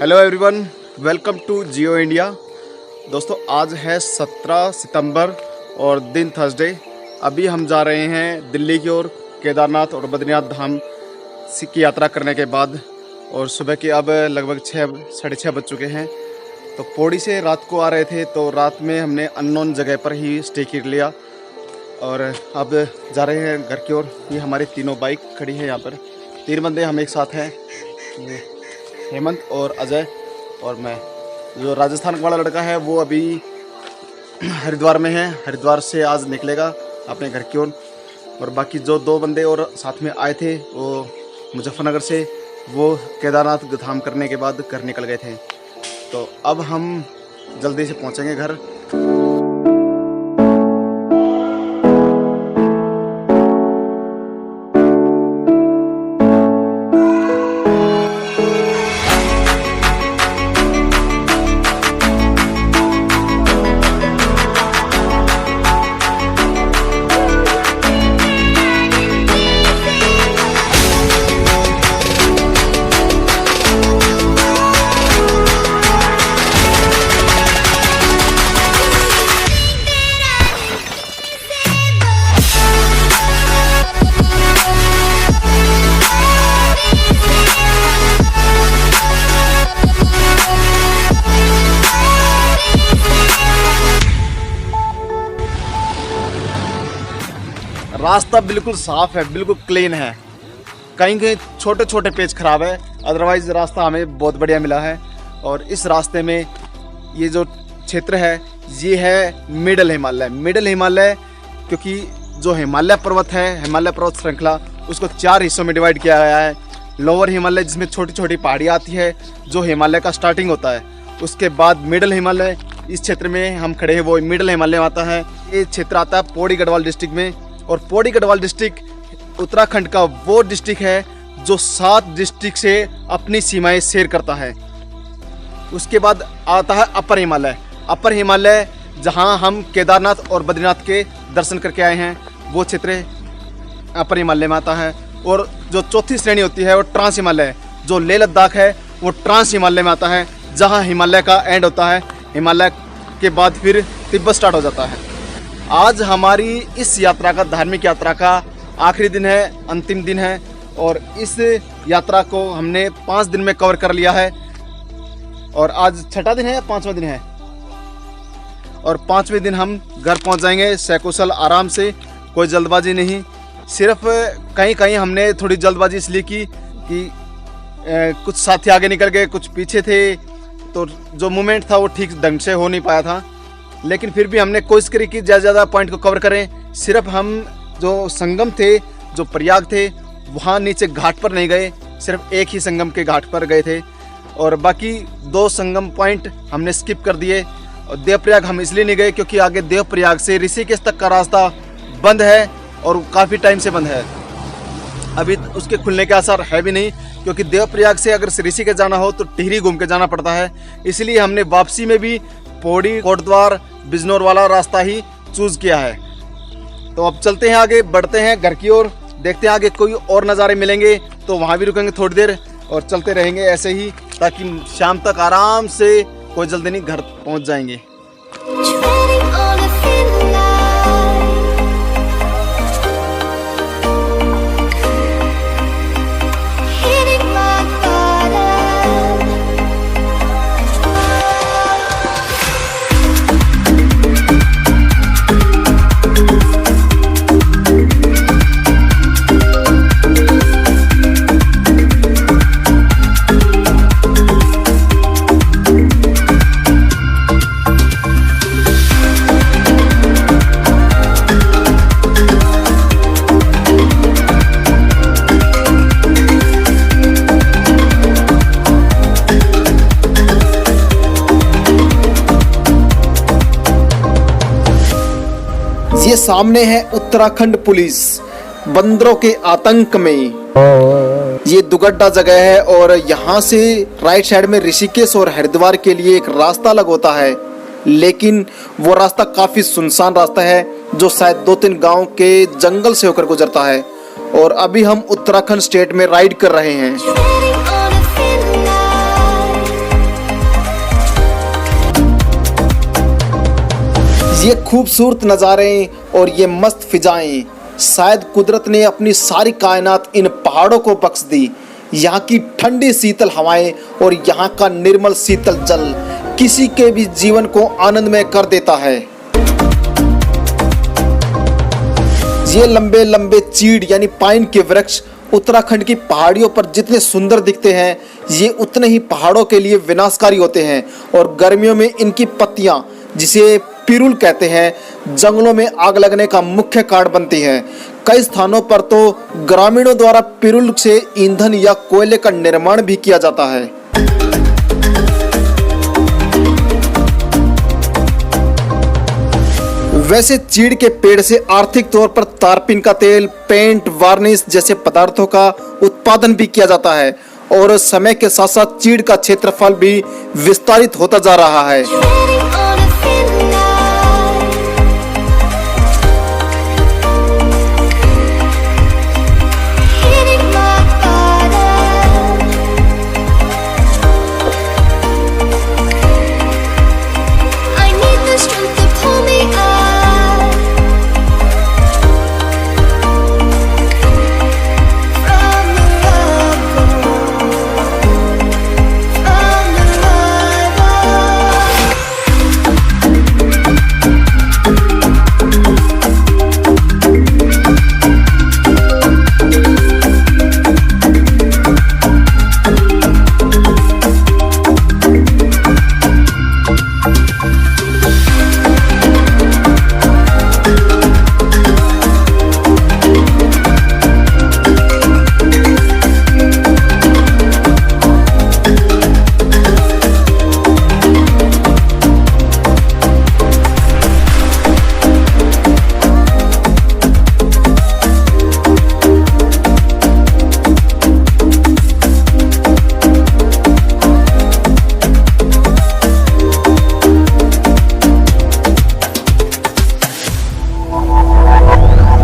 Hello everyone, welcome to Jio India. दोस्तों आज है 17 सितंबर और दिन थर्सडे। अभी हम जा रहे हैं दिल्ली की ओर केदारनाथ और बद्रीनाथ धाम की यात्रा करने के बाद, और सुबह के अब लगभग 6-6:30 बज चुके हैं। तो पौड़ी से रात को आ रहे थे, तो रात में हमने अननोन जगह पर ही स्टे कर लिया और अब जा रहे हैं घर की ओर। ये हमारी तीनों बाइक खड़ी है, यहाँ पर 3 बंदे हम एक साथ हैं, हेमंत और अजय और मैं। जो राजस्थान वाला लड़का है वो अभी हरिद्वार में है, हरिद्वार से आज निकलेगा अपने घर की ओर। और बाकी जो 2 बंदे और साथ में आए थे वो मुजफ्फरनगर से, वो केदारनाथ धाम करने के बाद घर निकल गए थे। तो अब हम जल्दी से पहुंचेंगे घर। रास्ता बिल्कुल साफ है, बिल्कुल क्लीन है। कहीं कहीं छोटे छोटे पेच खराब है, अदरवाइज रास्ता हमें बहुत बढ़िया मिला है। और इस रास्ते में ये जो क्षेत्र है ये है मिडल हिमालय, क्योंकि जो हिमालय पर्वत है, हिमालय पर्वत श्रृंखला, उसको 4 हिस्सों में डिवाइड किया गया है। लोअर हिमालय जिसमें छोटी छोटी पहाड़ियाँ आती है, जो हिमालय का स्टार्टिंग होता है। उसके बाद मिडल हिमालय, इस क्षेत्र में हम खड़े हैं वो मिडल हिमालय आता है। ये क्षेत्र आता है पौड़ी गढ़वाल डिस्ट्रिक्ट में, और पौड़ी गढ़वाल डिस्ट्रिक्ट उत्तराखंड का वो डिस्ट्रिक्ट है जो 7 डिस्ट्रिक्ट से अपनी सीमाएं शेयर करता है। उसके बाद आता है अपर हिमालय, जहां हम केदारनाथ और बद्रीनाथ के दर्शन करके आए हैं, वो क्षेत्र अपर हिमालय में आता है। और जो चौथी श्रेणी होती है वो ट्रांस हिमालय, जो लेह लद्दाख है वो ट्रांस हिमालय में आता है, जहाँ हिमालय का एंड होता है। हिमालय के बाद फिर तिब्बत स्टार्ट हो जाता है। आज हमारी इस यात्रा का, धार्मिक यात्रा का आखिरी दिन है, अंतिम दिन है, और इस यात्रा को हमने 5 दिन में कवर कर लिया है। और आज 6वां दिन है या 5वां दिन है, और 5वें दिन हम घर पहुंच जाएंगे सकुशल आराम से, कोई जल्दबाजी नहीं। सिर्फ कहीं कहीं हमने थोड़ी जल्दबाजी इसलिए की कि कुछ साथी आगे निकल गए, कुछ पीछे थे, तो जो मूवमेंट था वो ठीक ढंग से हो नहीं पाया था। लेकिन फिर भी हमने कोशिश करी कि ज़्यादा पॉइंट को कवर करें। सिर्फ हम जो संगम थे, जो प्रयाग थे, वहाँ नीचे घाट पर नहीं गए, सिर्फ एक ही संगम के घाट पर गए थे, और बाकी 2 संगम पॉइंट हमने स्किप कर दिए। और देवप्रयाग हम इसलिए नहीं गए क्योंकि आगे देवप्रयाग से ऋषिकेश तक का रास्ता बंद है, और काफ़ी टाइम से बंद है। अभी उसके खुलने के आसार है भी नहीं, क्योंकि देवप्रयाग से अगर ऋषिकेश जाना हो तो टिहरी घूम के जाना पड़ता है। इसलिए हमने वापसी में भी पौड़ी, कोटद्वार, बिजनौर वाला रास्ता ही चूज किया है। तो अब चलते हैं, आगे बढ़ते हैं घर की ओर, देखते हैं आगे कोई और नज़ारे मिलेंगे तो वहाँ भी रुकेंगे थोड़ी देर, और चलते रहेंगे ऐसे ही, ताकि शाम तक आराम से, कोई जल्दी नहीं, घर पहुँच जाएंगे। ये सामने है उत्तराखंड पुलिस, बंदरों के आतंक में। ये दुगड्डा जगह है, और यहाँ से राइट साइड में ऋषिकेश और हरिद्वार के लिए एक रास्ता अलग होता है, लेकिन वो रास्ता काफी सुनसान रास्ता है, जो शायद 2-3 गांव के जंगल से होकर गुजरता है। और अभी हम उत्तराखंड स्टेट में राइड कर रहे हैं। ये खूबसूरत नज़ारे और ये मस्त फिजाएं, शायद कुदरत ने अपनी सारी कायनात इन पहाड़ों को बख्श दी। यहाँ की ठंडी शीतल हवाएं और यहाँ का निर्मल शीतल जल किसी के भी जीवन को आनंदमय कर देता है। ये लंबे लंबे चीड़ यानी पाइन के वृक्ष उत्तराखंड की पहाड़ियों पर जितने सुंदर दिखते हैं, ये उतने ही पहाड़ों के लिए विनाशकारी होते हैं। और गर्मियों में इनकी पत्तियां, जिसे पिरुल कहते हैं, जंगलों में आग लगने का मुख्य कारण बनती हैं। कई स्थानों पर तो ग्रामीणों द्वारा पिरुल से ईंधन या कोयले का निर्माण भी किया जाता है। वैसे चीड़ के पेड़ से आर्थिक तौर पर तारपीन का तेल, पेंट, वार्निश जैसे पदार्थों का उत्पादन भी किया जाता है और समय के साथ साथ चीड़ का क्षेत्रफल भी विस्तारित होता जा रहा है।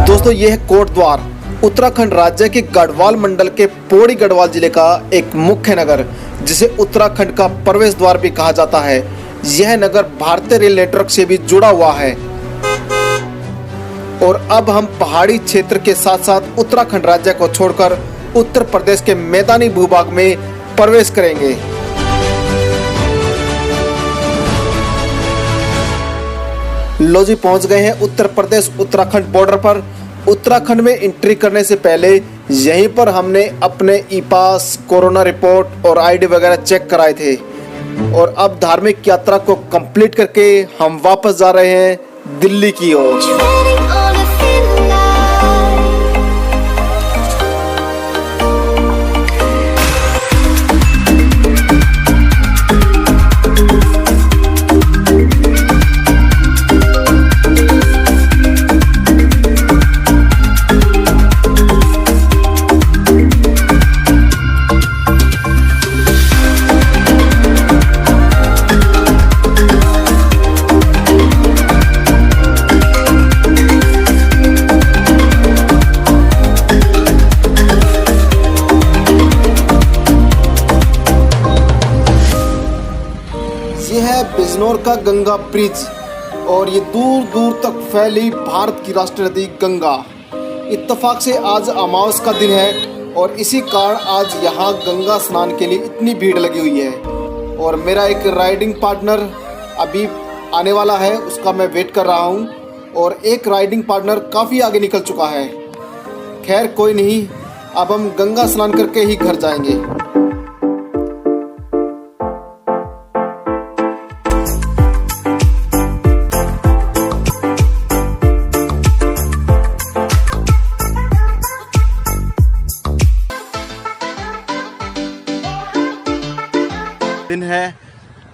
दोस्तों ये है कोटद्वार, उत्तराखंड राज्य के गढ़वाल मंडल के पौड़ी गढ़वाल जिले का एक मुख्य नगर, जिसे उत्तराखंड का प्रवेश द्वार भी कहा जाता है। यह नगर भारतीय रेल नेटवर्क से भी जुड़ा हुआ है। और अब हम पहाड़ी क्षेत्र के साथ साथ उत्तराखंड राज्य को छोड़कर उत्तर प्रदेश के मैदानी भूभाग में प्रवेश करेंगे। लो जी, पहुंच गए हैं उत्तर प्रदेश उत्तराखंड बॉर्डर पर। उत्तराखंड में एंट्री करने से पहले यहीं पर हमने अपने ई पास, कोरोना रिपोर्ट और आईडी वगैरह चेक कराए थे। और अब धार्मिक यात्रा को कंप्लीट करके हम वापस जा रहे हैं दिल्ली की ओर। बिजनौर का गंगा ब्रिज, और ये दूर दूर तक फैली भारत की राष्ट्रीय नदी गंगा। इत्तेफाक से आज अमावस का दिन है और इसी कारण आज यहाँ गंगा स्नान के लिए इतनी भीड़ लगी हुई है। और मेरा एक राइडिंग पार्टनर अभी आने वाला है, उसका मैं वेट कर रहा हूँ। और एक राइडिंग पार्टनर काफ़ी आगे निकल चुका है। खैर कोई नहीं, अब हम गंगा स्नान करके ही घर जाएंगे। दिन है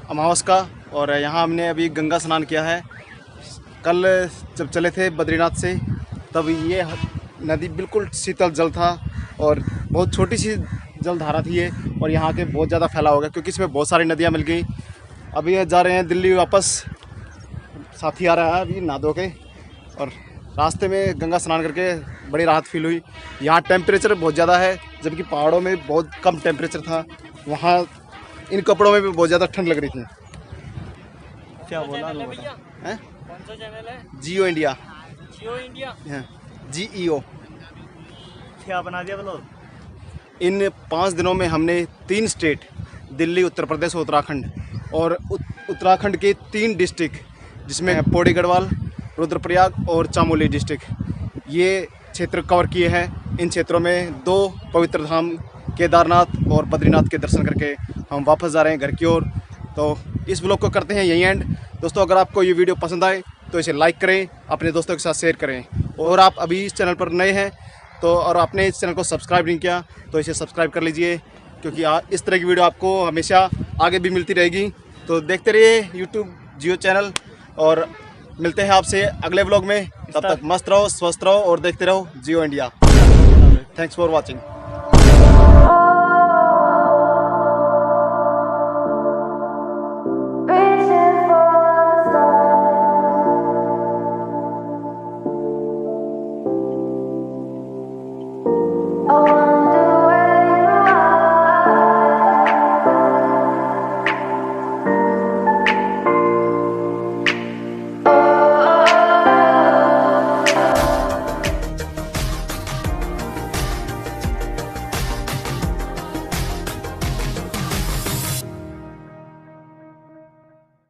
अमावस का और यहाँ हमने अभी गंगा स्नान किया है। कल जब चले थे बद्रीनाथ से तब ये नदी बिल्कुल शीतल जल था और बहुत छोटी सी जलधारा थी ये, और यहाँ के बहुत ज़्यादा फैलाव हो गया क्योंकि इसमें बहुत सारी नदियाँ मिल गई। अभी ये जा रहे हैं दिल्ली वापस, साथी आ रहा है अभी नहा धो के, और रास्ते में गंगा स्नान करके बड़ी राहत फील हुई। यहाँ टेम्परेचर बहुत ज़्यादा है, जबकि पहाड़ों में बहुत कम टेम्परेचर था। वहाँ इन कपड़ों में भी बहुत ज़्यादा ठंड लग रही थी। क्या बोला है? कौन सा चैनल है? जियो इंडिया। जियो इंडिया। GEO। क्या बना दिया ब्लॉग? इन 5 दिनों में हमने 3 स्टेट, दिल्ली, उत्तर प्रदेश और उत्तराखंड, और उत्तराखंड के 3 डिस्ट्रिक्ट जिसमें है पौड़ी गढ़वाल, रुद्रप्रयाग और चामोली डिस्ट्रिक्ट, ये क्षेत्र कवर किए हैं। इन क्षेत्रों में 2 पवित्र धाम केदारनाथ और बद्रीनाथ के दर्शन करके हम वापस जा रहे हैं घर की ओर। तो इस ब्लॉग को करते हैं यहीं एंड। दोस्तों, अगर आपको ये वीडियो पसंद आए तो इसे लाइक करें, अपने दोस्तों के साथ शेयर करें, और आप अभी इस चैनल पर नए हैं तो और आपने इस चैनल को सब्सक्राइब नहीं किया तो इसे सब्सक्राइब कर लीजिए, क्योंकि इस तरह की वीडियो आपको हमेशा आगे भी मिलती रहेगी। तो देखते रहिए यूट्यूब जियो चैनल, और मिलते हैं आपसे अगले व्लॉग में। तब तक मस्त रहो, स्वस्थ रहो और देखते रहो जियो इंडिया। Thanks for watching.